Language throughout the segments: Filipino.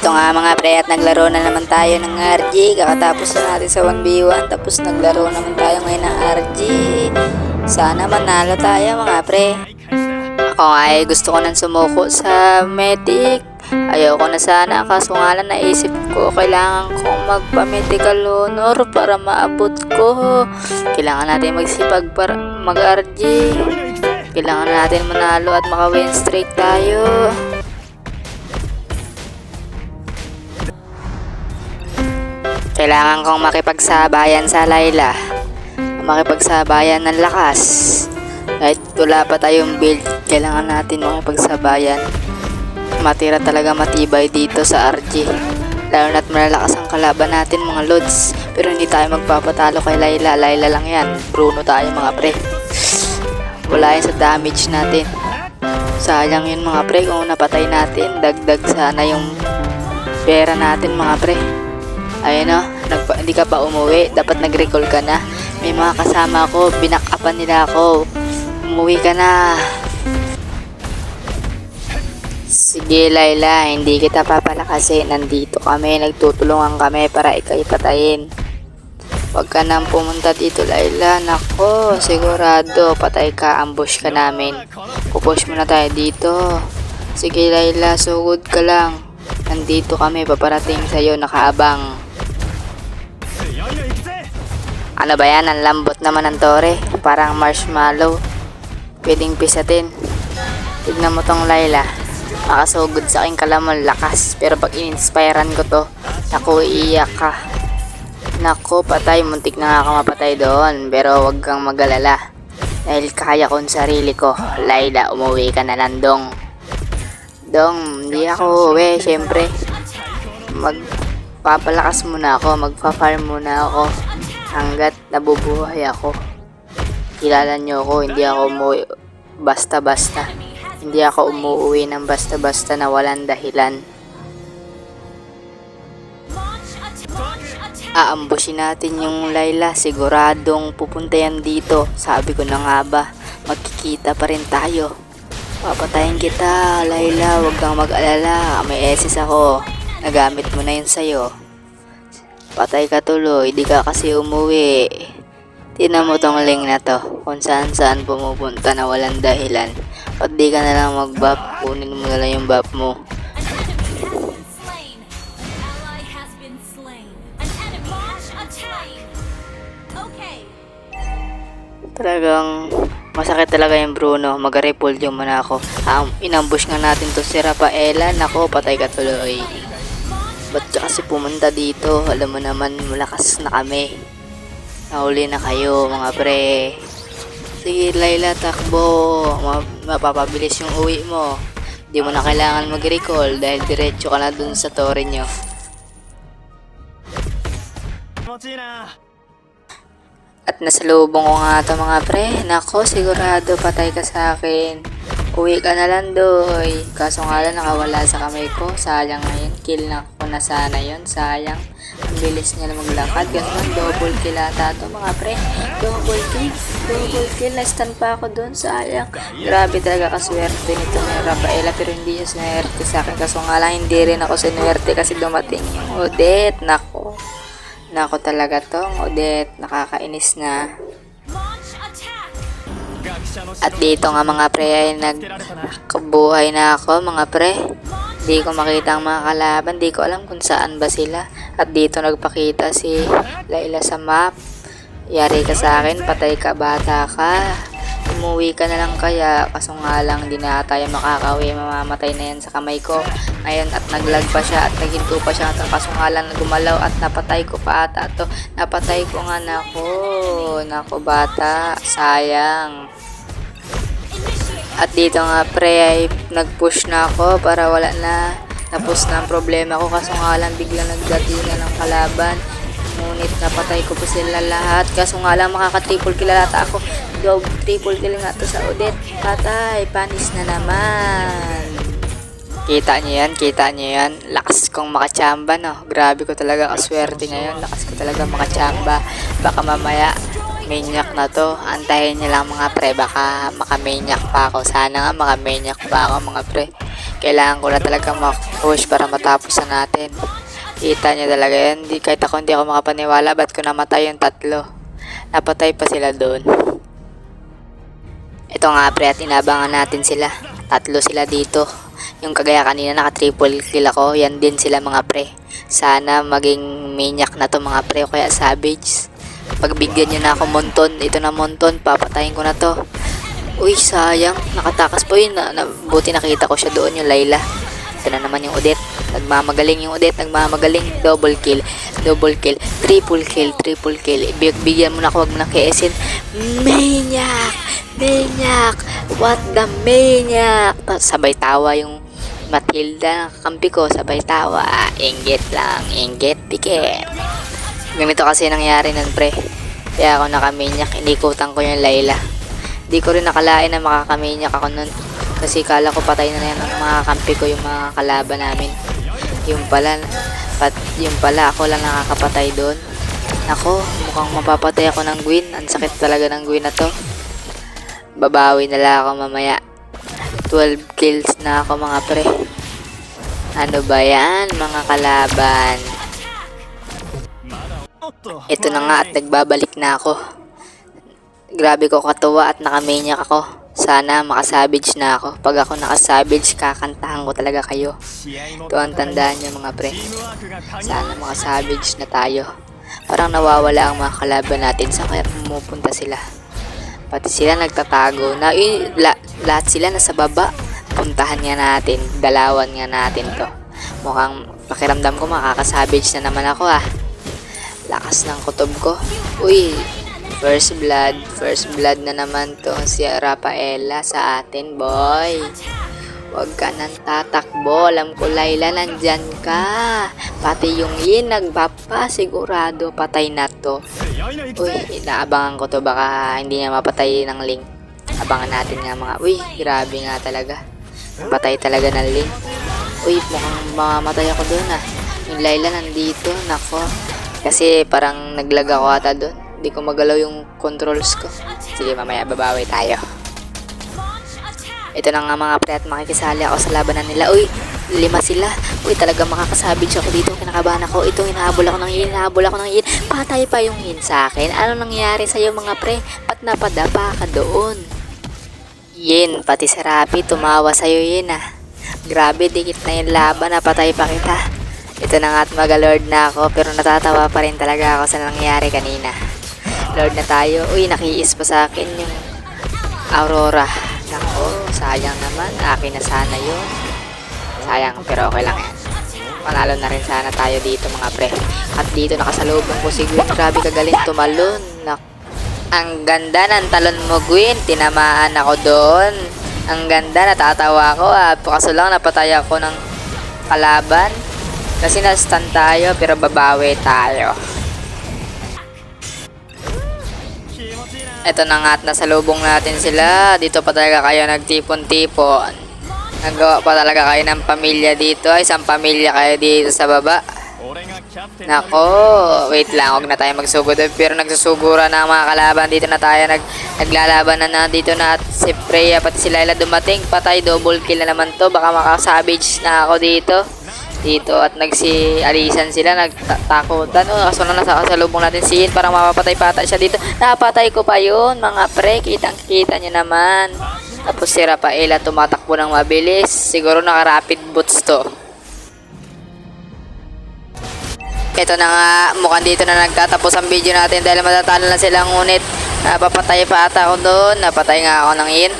dito nga mga pre at naglaro na naman tayo ng RG. Kakatapos na natin sa 1v1 tapos naglaro naman tayo ngayon ng RG. Sana manalo tayo mga pre. Ako nga ay gusto ko nang sumuko sa Medic. Ayoko na sana kaso nga lang naisip ko kailangan kong magpa-medical honor para maabot ko. Kailangan natin magsipag para mag-RG. Kailangan natin manalo at maka-win streak tayo. Kailangan kong makipagsabayan sa Layla. Makipagsabayan ng lakas. Kahit wala pa tayong build, kailangan natin makipagsabayan. Matira talaga matibay dito sa RG. Lalo na't malalakas ang kalaban natin mga lods. Pero hindi tayo magpapatalo kay Layla. Layla lang yan. Bruno tayo mga pre. Wala yan sa damage natin. Sayang yun mga pre kung napatay natin. Dagdag sana yung pera natin mga pre. Ayun o, hindi ka pa umuwi, dapat nag-recall ka na. May mga kasama ko, binakapan nila ako. Umuwi ka na. Sige Layla, hindi kita papalakasin. Nandito kami, nagtutulungan kami para ikay patayin. Huwag ka nang pumunta dito Layla. Nako, sigurado patay ka, ambush ka namin. Pupush muna tayo dito. Sige Layla, sugod ka lang. Nandito kami, paparating sa'yo, nakaabang. Ano ba yan? Ang lambot naman ng tore. Parang marshmallow. Pwedeng pisatin. Tignan mo tong Layla. Makasugod sa aking kalamon, lakas. Pero pag in-inspirean ko to, naku, iiyak ka. Naku, patay. Muntik na nga ako mapatay doon. Pero wag kang mag-alala. Dahil kaya kong sarili ko. Layla, umuwi ka na lang, Dong. Dong, hindi ako uwi. Siyempre, magpapalakas muna ako. Magpa-farm muna ako. Hanggat nabubuhay ako. Kilala nyo ako, hindi ako umuwi basta-basta. Hindi ako umuwi ng basta-basta na walang dahilan. Aambusin natin yung Layla. Siguradong pupunta yan dito. Sabi ko na nga ba, magkikita pa rin tayo. Papatayin kita, Layla. Huwag kang mag-alala. May SS ako. Nagamit mo na yun sa'yo. Patay ka tuloy, di ka kasi umuwi. Tingnan mo tong link na to, kung saan saan pumupunta na walang dahilan. Pag di ka na lang mag-buff, kunin mo na lang yung buff mo. Talagang masakit talaga yung Bruno. Mag-repol yung muna ako. Inambush nga natin to si Rafaela. Nako, patay ka tuloy. Ba't ka kasi pumunta dito? Alam mo naman, malakas na kami. Nahuli na kayo, mga pre. Sige, Layla, takbo. Mapapabilis yung uwi mo. Hindi mo na kailangan mag-recall dahil diretso ka na dun sa tore nyo. At nasalubong ko nga ito, mga pre. Nako, sigurado patay ka sa akin. Uwi ka na lang, doy. Kaso nga lang nakawala sa kamay ko. Sayang ngayon. Kill na ko na sana yun. Sayang. Ang bilis niya na maglakad. Ganun, double kill ata to mga pre. Double kill. Double kill. Na-stun pa ako dun. Sayang. Grabe talaga kaswerte nito ni Rafaela. Pero hindi niya sinwerte sa akin. Kaso nga lang hindi rin ako sinwerte kasi dumating yung Odette. Nako. Nako talaga tong Odette. Nakakainis na. At dito nga mga pre ay nagkabuhay na ako mga pre. Di ko makita ang mga kalaban. Di ko alam kung saan ba sila. At dito nagpakita si Layla sa map. Yari ka sa akin. Patay ka, bata ka. Umuwi ka na lang kaya. Kaso nga lang di na tayo makakawi. Mamamatay na yan sa kamay ko. Ngayon at naglag pa siya at naghinto pa siya. Kaso nga lang gumalaw at napatay ko pa ata to. Napatay ko nga. Nako bata. Sayang. At dito nga pre ay nag-push na ako para wala na. Tapos na ang problema ko kaso nga lang biglang nagdatingan ng kalaban. Ngunit napatay ko pa sila lahat. Kaso nga lang makaka-triple kill ata ako. Triple kill nga to sa Odette. Patay, panis na naman. Kita nyo yan. Lakas kong makachamba no. Grabe ko talaga ang swerte ngayon. Lakas ko talaga makachamba. Baka mamaya maniac na to. Antayin nyo lang mga pre. Baka makamaniac pa ako. Sana nga makamaniac pa ako mga pre. Kailangan ko na talaga mag-push para matapos na natin. Kita niya talaga yan. Kahit ako hindi ako makapaniwala, ba't ko namatay yung tatlo? Napatay pa sila doon. Ito nga pre, at inabangan natin sila. Tatlo sila dito. Yung kagaya kanina naka-triple kill ako, yan din sila mga pre. Sana maging maniac na to mga pre o kaya savage. Pagbigyan nyo na ako monton, ito na monton, papatayin ko na to. Uy, sayang, nakatakas po yun. Buti nakita ko siya doon, yung Layla. Ito na naman yung Odette. Nagmamagaling yung Odette, nagmamagaling. Double kill, triple kill. Bigyan mo na ako, wag mo na KSin. Maniac, what the maniac. Sabay tawa yung Matilda, kampi ko, sabay tawa. Inggit lang, pikit. Ganito kasi nangyari nun pre. Kaya ako nakamaniac, inikutan ko yung Layla. Di ko rin nakalain na makakamanyak ako nun. Kasi kala ko patay na yan ang mga kampi ko, yung mga kalaban namin. Yung pala ako lang nakakapatay doon. Ako, mukhang mapapatay ako ng Gwen. Ang sakit talaga ng Gwen na to. Babawi na lang ako mamaya. 12 kills na ako mga pre. Ano ba yan mga kalaban? Ito na nga at nagbabalik na ako. Grabe ko katuwa at nakamanyak ako. Sana makasavage na ako. Pag ako nakasavage, kakantahan ko talaga kayo. Ito ang tandaan nyo mga pre. Sana makasavage na tayo. Parang nawawala ang mga kalaban natin sa kaya pumupunta sila. Pati sila nagtatago na lahat sila nasa baba. Puntahan nga natin, dalawan nga natin to. Mukhang pakiramdam ko makakasavage na naman ako ah. Lakas ng kutob ko. Uy, first blood na naman to si Rafaela sa atin, boy. Huwag ka nang tatakbo. Alam ko, Layla, nandyan ka. Pati yung Yin, nagbapa. Sigurado, patay na to. Uy, inaabangan ko to. Baka hindi niya mapatay ng Link. Abangan natin nga mga... Uy, grabe nga talaga. Patay talaga ng Link. Uy, mukhang mamamatay ako doon ah. Yung Layla nandito. Nako. Kasi parang naglag ako ata doon. Hindi ko magalaw yung controls ko. Sige, mamaya babawi tayo. Ito na nga mga pre at makikisali ako sa labanan nila. Uy, 5 sila. Uy, talaga makakasabage ako dito. Kinakabahan ako. Ito, hinahabol ako ng Yin. Patay pa yung Yin sa akin. Ano nangyari sa'yo mga pre? Ba't napadapa ka doon? Yin, pati si Rapi tumawa sa'yo Yin ah. Grabe, dikit na yung laban. Napatay pa kita. Ito na nga at magalord na ako. Pero natatawa pa rin talaga ako sa nangyari kanina. Lord na tayo. Uy, nakiis pa sa akin yung Aurora. Nako, sayang naman. Akin na sana yun. Sayang, pero okay lang yan. Panalo na rin sana tayo dito mga pre. At dito nakasalubong ko si Gwen. Grabe kagaling tumalon. Ang ganda ng talon mo, Gwen. Tinamaan ako doon. Ang ganda, natatawa ako. Kaso lang napatay ako ng kalaban. Kasi na-stun tayo, pero babawi tayo. Ito na nga at nasalubong natin sila. Dito pa talaga kayo nagtipon-tipon. Nagawa pa talaga kayo ng pamilya dito. Isang pamilya kayo dito sa baba. Nako, wait lang. Huwag na tayo magsugod. Pero nagsusugura na ang mga kalaban. Dito na tayo naglalaban na dito na. At si Freya pati si Layla dumating. Patay, double kill na naman to. Baka makasavage na ako dito. At nagsi-alisan sila, nagtakutan. Kaso lang nakasalubong natin si Yin. Parang mapapatay pata siya dito. Napatay ko pa yun, mga pre. Kitang-kita nyo naman. Tapos si Rafaela tumatakbo ng mabilis. Siguro naka-rapid boots to. Ito na nga, mukhang dito na nagtatapos ang video natin dahil matatalo na sila. Ngunit napapatay pa ata ako doon. Napatay nga ako ng Yin.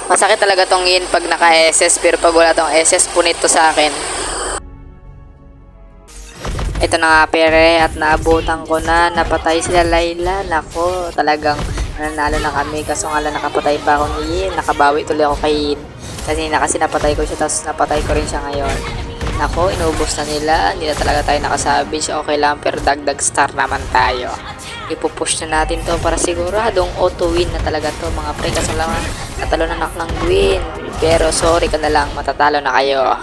Masakit talaga tong Yin pag naka-SS. Pero pag wala tong SS, punit to sa akin. Ito na nga pere at naabutan ko na. Napatay sila Layla. Nako, talagang nanalo na kami. Kaso nga lang nakapatay pa ako ni Yin. Nakabawi tuloy ako kay Yin. Kasi napatay ko siya, tapos napatay ko rin siya ngayon. Nako, inubos na nila. Hindi na talaga tayo nakasabage. Okay lang, pero dagdag star naman tayo. Ipupush na natin to para siguradong auto win na talaga to mga pre. Kaso lang natalo na ng Gwen. Pero sorry ka na lang, matatalo na kayo.